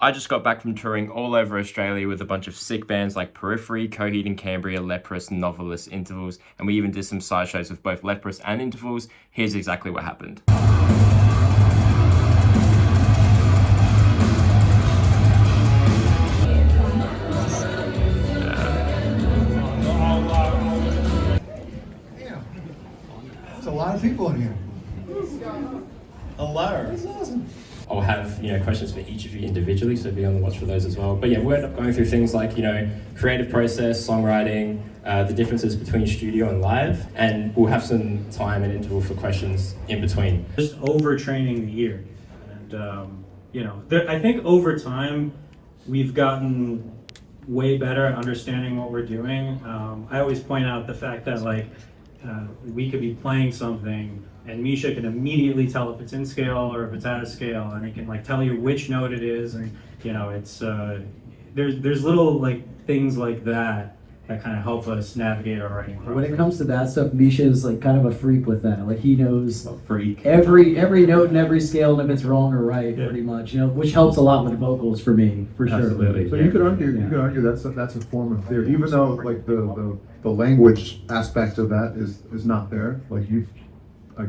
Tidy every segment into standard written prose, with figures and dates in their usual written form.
I just got back from touring all over Australia with a bunch of sick bands like Periphery, Coheed and Cambria, Leprous, Novelists, Intervals, and we even did some sideshows with both Leprous and Intervals. Here's exactly what happened. There's a lot of people in here. Hello. That's awesome. I'll have questions for each of you individually, so be on the watch for those as well. But yeah, we'll end up going through things like creative process, songwriting, the differences between studio and live, and we'll have some time and interval for questions in between. Just overtraining the ear, and I think over time we've gotten way better at understanding what we're doing. I always point out the fact that we could be playing something and Misha can immediately tell if it's in scale or if it's out of scale, and he can tell you which note it is, and it's there's little things like that kind of help us navigate our writing process. When it comes to that stuff, Misha's kind of a freak with that. He knows freak. every note and every scale, and if it's wrong or right, pretty much. Which helps a lot with vocals for me, for Absolutely. sure. So you could argue that's a form of theory, even though the language aspect of that is not there.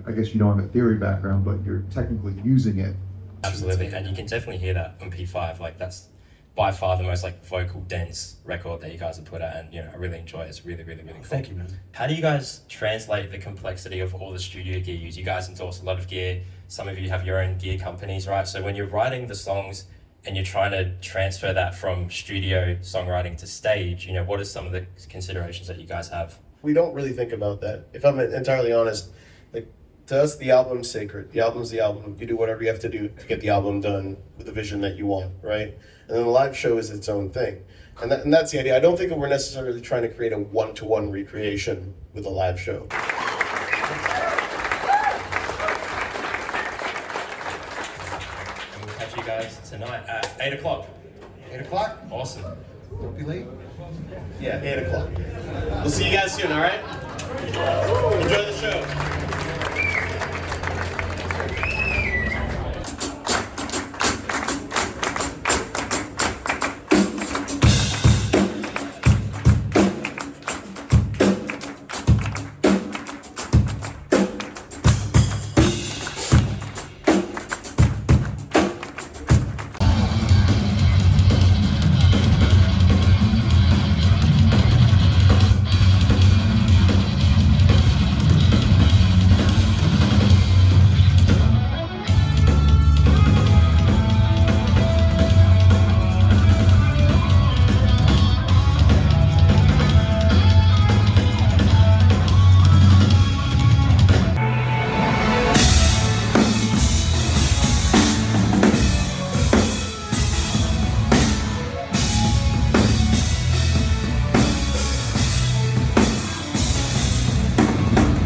I guess you don't have a theory background, but you're technically using it. Absolutely, and you can definitely hear that on P5. That's by far the most vocal dense record that you guys have put out, and I really enjoy it. It's really, really, really cool. Thank you, man. How do you guys translate the complexity of all the studio gear you use? You guys endorse a lot of gear. Some of you have your own gear companies, right? So when you're writing the songs and you're trying to transfer that from studio songwriting to stage, what are some of the considerations that you guys have? We don't really think about that. If I'm entirely honest, to us, the album's sacred. The album's the album. You do whatever you have to do to get the album done with the vision that you want, right? And then the live show is its own thing. And that's the idea. I don't think that we're necessarily trying to create a one-to-one recreation with a live show. And we'll catch you guys tonight at 8 o'clock. 8 o'clock? Awesome. Don't be late. Yeah, 8 o'clock. We'll see you guys soon, all right? Enjoy the show.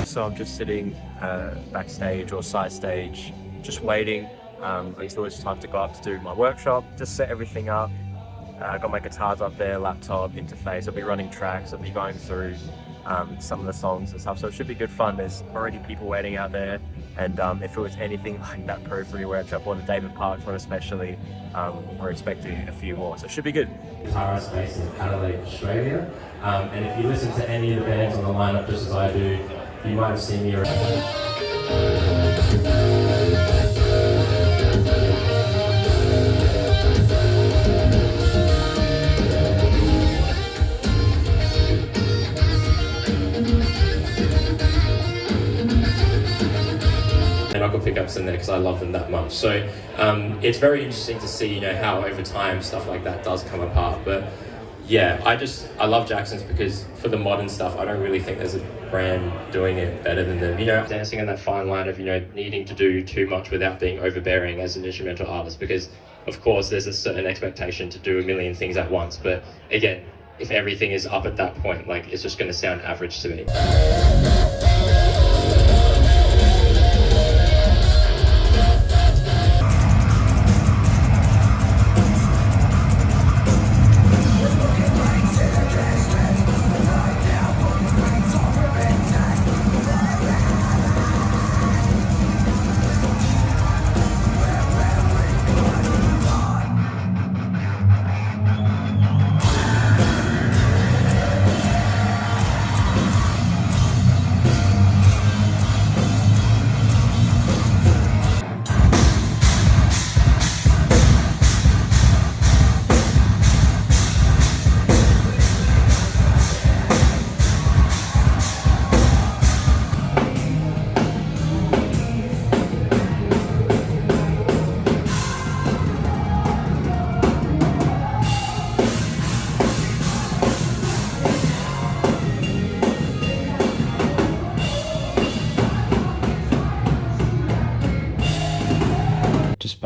So I'm just sitting backstage or side stage, just waiting until it's time to go up to do my workshop, just set everything up. I got my guitars up there, laptop, interface. I'll be running tracks, I'll be going through some of the songs and stuff. So it should be good fun. There's already people waiting out there. And if it was anything like that Periphery workshop or the David Park one especially, we're expecting a few more. So it should be good. Guitarist based in Adelaide, Australia. And if you listen to any of the bands on the lineup just as I do, you might have seen me around. And I've got pickups in there because I love them that much. So it's very interesting to see, how over time stuff like that does come apart. But yeah, I love Jackson's because for the modern stuff, I don't really think there's a brand doing it better than them. Dancing in that fine line of, needing to do too much without being overbearing as an instrumental artist, because of course there's a certain expectation to do a million things at once. But again, if everything is up at that point, it's just going to sound average to me.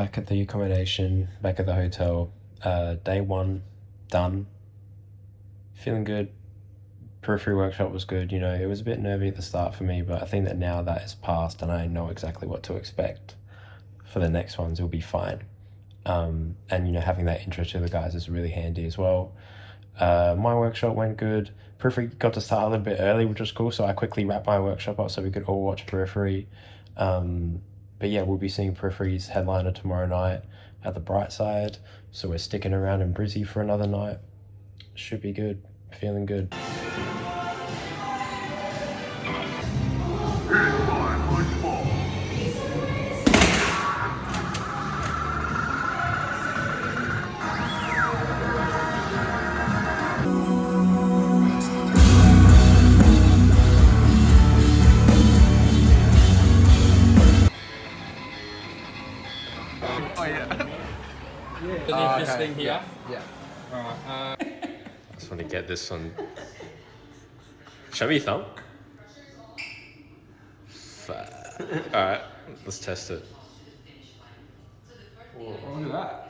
back at the accommodation, back at the hotel. Day 1 done. Feeling good. Periphery workshop was good. You know, it was a bit nervy at the start for me, but I think that now that is past and I know exactly what to expect for the next ones, it'll be fine. And you know, having that intro to the guys is really handy as well. My workshop went good. Periphery got to start a little bit early, which was cool, so I quickly wrapped my workshop up so we could all watch Periphery. But yeah, we'll be seeing Periphery's headliner tomorrow night at the Bright Side, so we're sticking around in Brizzy for another night. Should be good. Feeling good. Thing here. Yeah. Alright. I just want to get this on. Show me your thumb. Alright, let's test it. Look at that.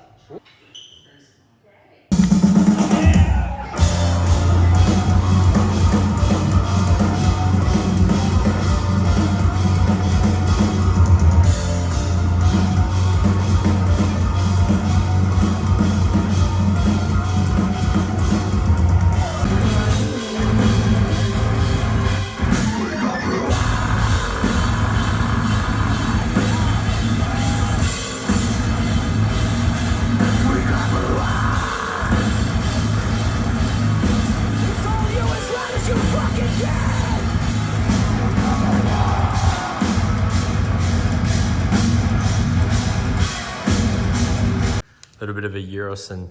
A little bit of a gyros and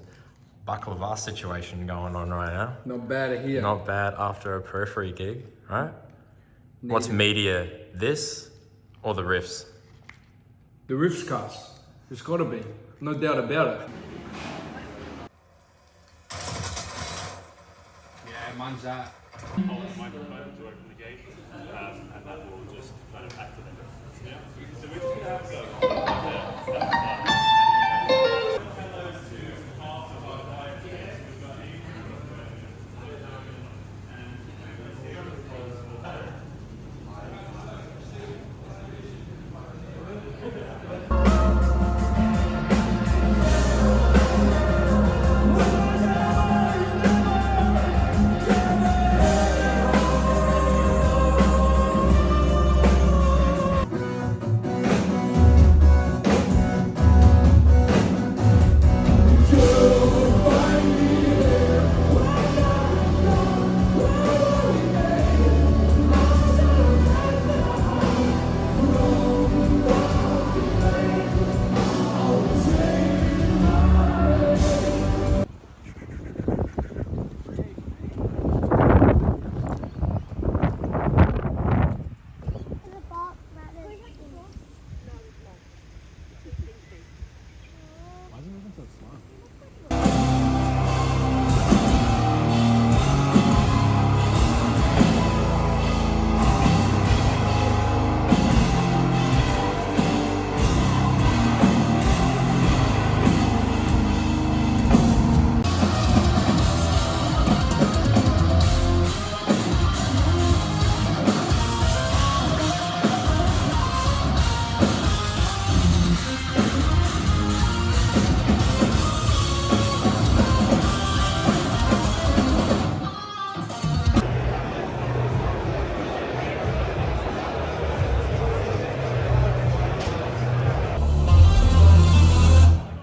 baklava situation going on right now. Not bad here. Not bad after a Periphery gig, right? What's meatier, this or the riffs? The riffs cuts. It's gotta be. No doubt about it. Yeah, mine's that. Hold the microphone to open the gate, and that will just kind of activate it. Yeah. So we're just gonna have a go.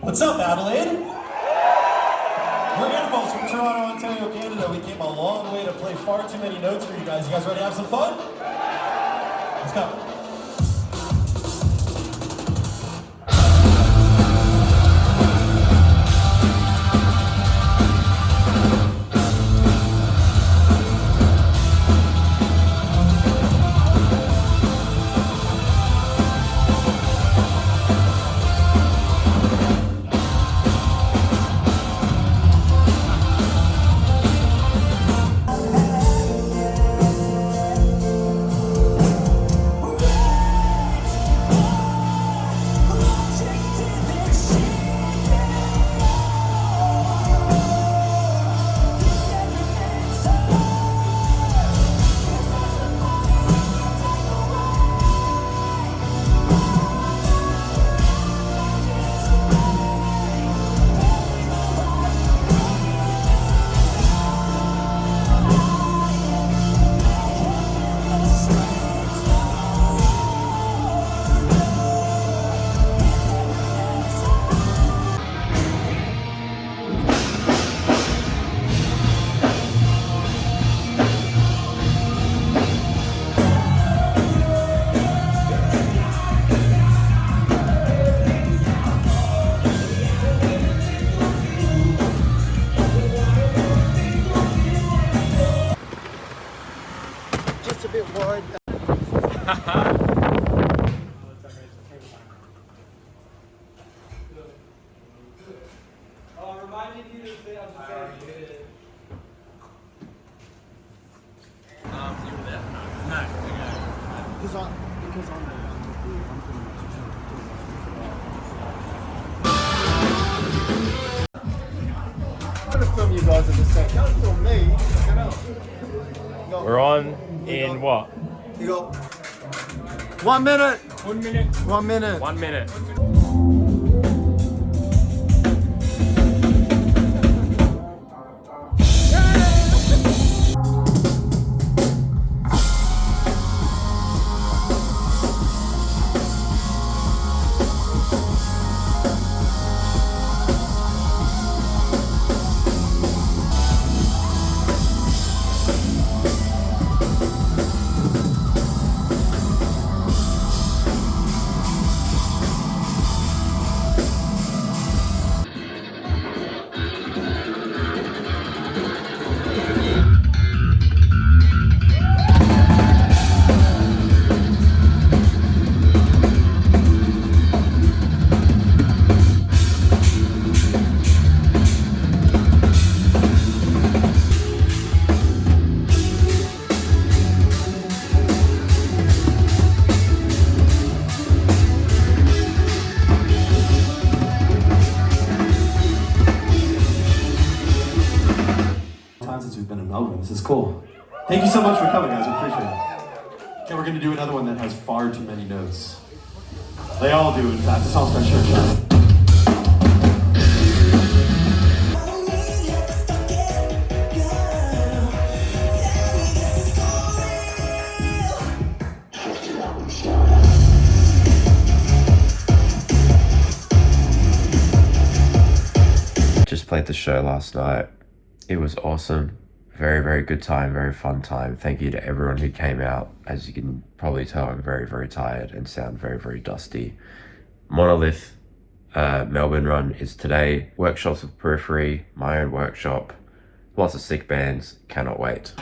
What's up, Adelaide? We're Intervals from Toronto, Ontario, Canada. We came a long way to play far too many notes for you guys. You guys ready to have some fun? Let's go. I'm gonna film you guys in a sec. Don't film me. We're on in what? You got 1 minute. 1 minute. 1 minute. 1 minute. Since we've been in Melbourne, this is cool. Thank you so much for coming, guys. We appreciate it. Okay, we're gonna do another one that has far too many notes. They all do, in fact. This song's by Shirt Shot. Just played the show last night. It was awesome. Very, very good time, very fun time. Thank you to everyone who came out. As you can probably tell, I'm very, very tired and sound very, very dusty. Monolith Melbourne run is today. Workshops with Periphery, my own workshop. Lots of sick bands. Cannot wait.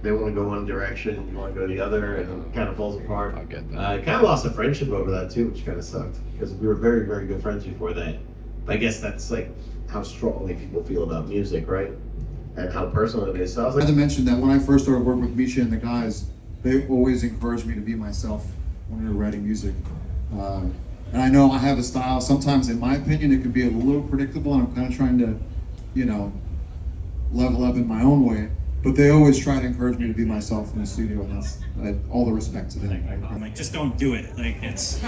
They want to go one direction, you want to go the other, and it kind of falls apart. I get that. I kind of lost a friendship over that too, which kind of sucked because we were very, very good friends before that. But I guess that's like how strongly people feel about music, right? And how personal it is. So I was I like, had to mention that when I first started working with Misha and the guys, they always encouraged me to be myself when we were writing music. And I know I have a style. Sometimes, in my opinion, it could be a little predictable, and I'm kind of trying to, level up in my own way. But they always try to encourage me to be myself in the studio, and that's all the respect to them. I'm like, just don't do it. Like it's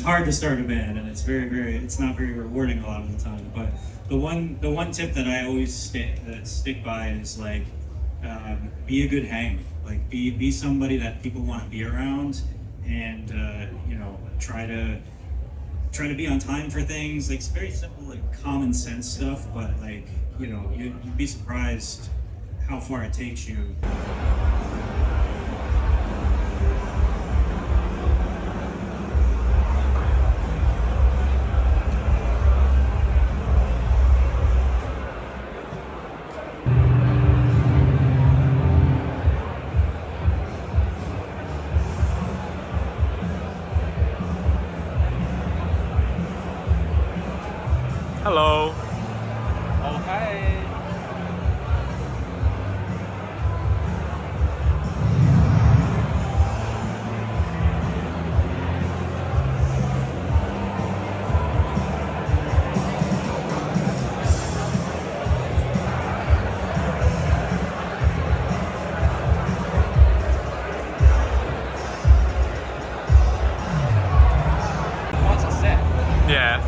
hard to start a band, and it's it's not very rewarding a lot of the time. But the one tip that I always stick by is like, be a good hang. Like be somebody that people want to be around, and try to be on time for things. Like it's very simple, like common sense stuff. But like you'd be surprised how far it takes you. Hello. Oh, hey. Yeah.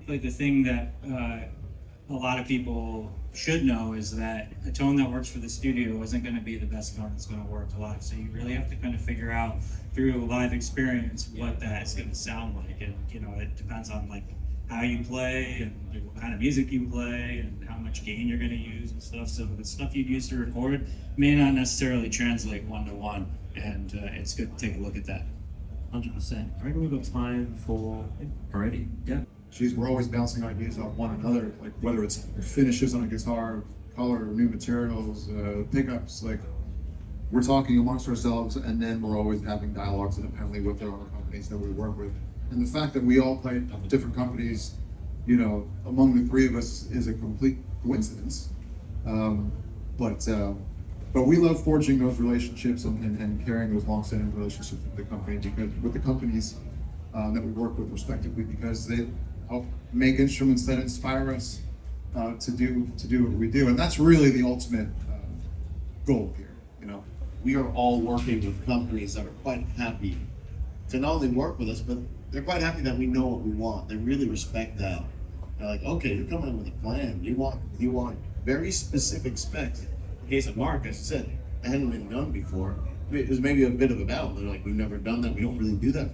Like the thing that a lot of people should know is that a tone that works for the studio isn't going to be the best tone that's going to work live. So you really have to kind of figure out through a live experience what that's going to sound like, and you know, it depends on like how you play and what kind of music you play and how much gain you're going to use and stuff. So the stuff you'd use to record may not necessarily translate one-to-one, and it's good to take a look at that. 100%. I reckon we've got time for already. Yeah. We're always bouncing ideas off one another, like whether it's finishes on a guitar, color, new materials, pickups, like we're talking amongst ourselves, and then we're always having dialogues independently with the other companies that we work with. And the fact that we all play at different companies, you know, among the three of us is a complete coincidence. But we love forging those relationships and carrying those long-standing relationships with the companies that we work with respectively, because they help make instruments that inspire us to do what we do, and that's really the ultimate goal here. You know, We are all working with companies that are quite happy to not only work with us, but they're quite happy that we know what we want. They really respect that. They're like, okay, you're coming in with a plan. You want very specific specs. In the case of Mark, as I said, it hadn't been done before. It was maybe a bit of a battle. They're like, we've never done that. We don't really do that.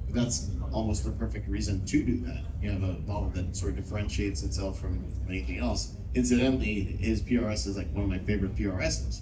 But that's almost the perfect reason to do that. You have a model that sort of differentiates itself from anything else. Incidentally, his PRS is like one of my favorite PRSs.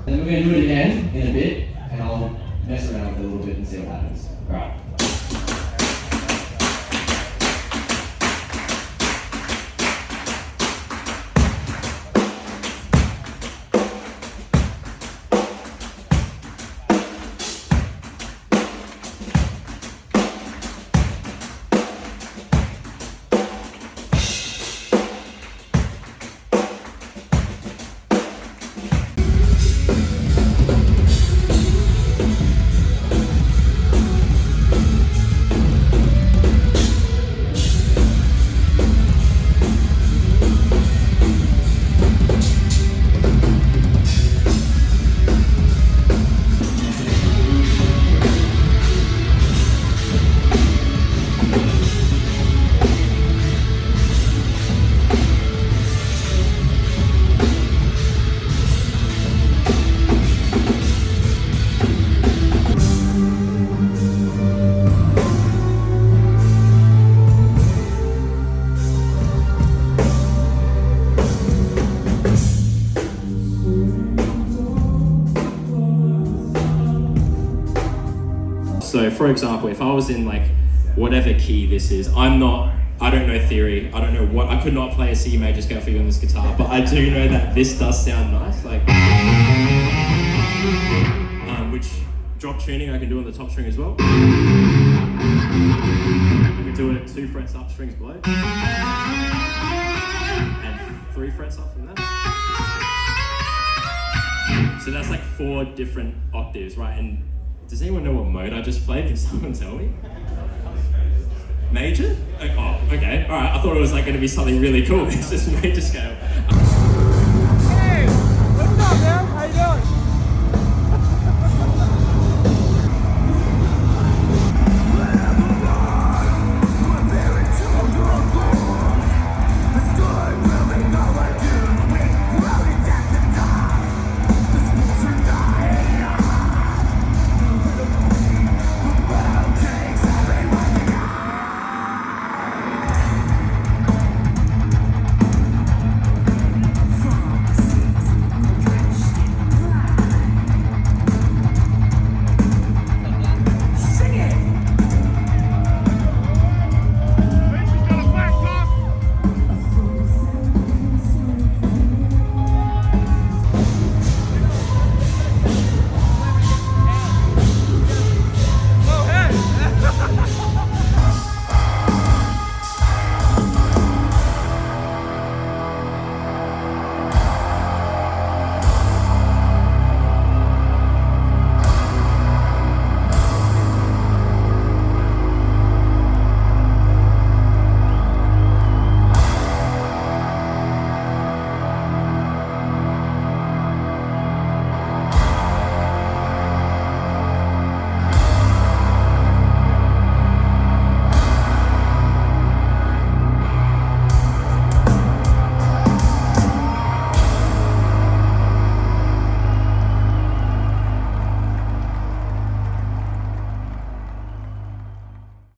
And then we're going to do it again in a bit, and I'll mess around with it a little bit and see what happens. Alright. So for example, if I was in like whatever key this is, I don't know theory, I don't know what, I could not play a C major scale for you on this guitar, but I do know that this does sound nice, like, which drop tuning I can do on the top string as well. I can do it 2 frets up, strings below, and 3 frets up from that. So that's like 4 different octaves, right? And does anyone know what mode I just played? Can someone tell me? Major? Oh, okay. All right. I thought it was like going to be something really cool. It's just major scale.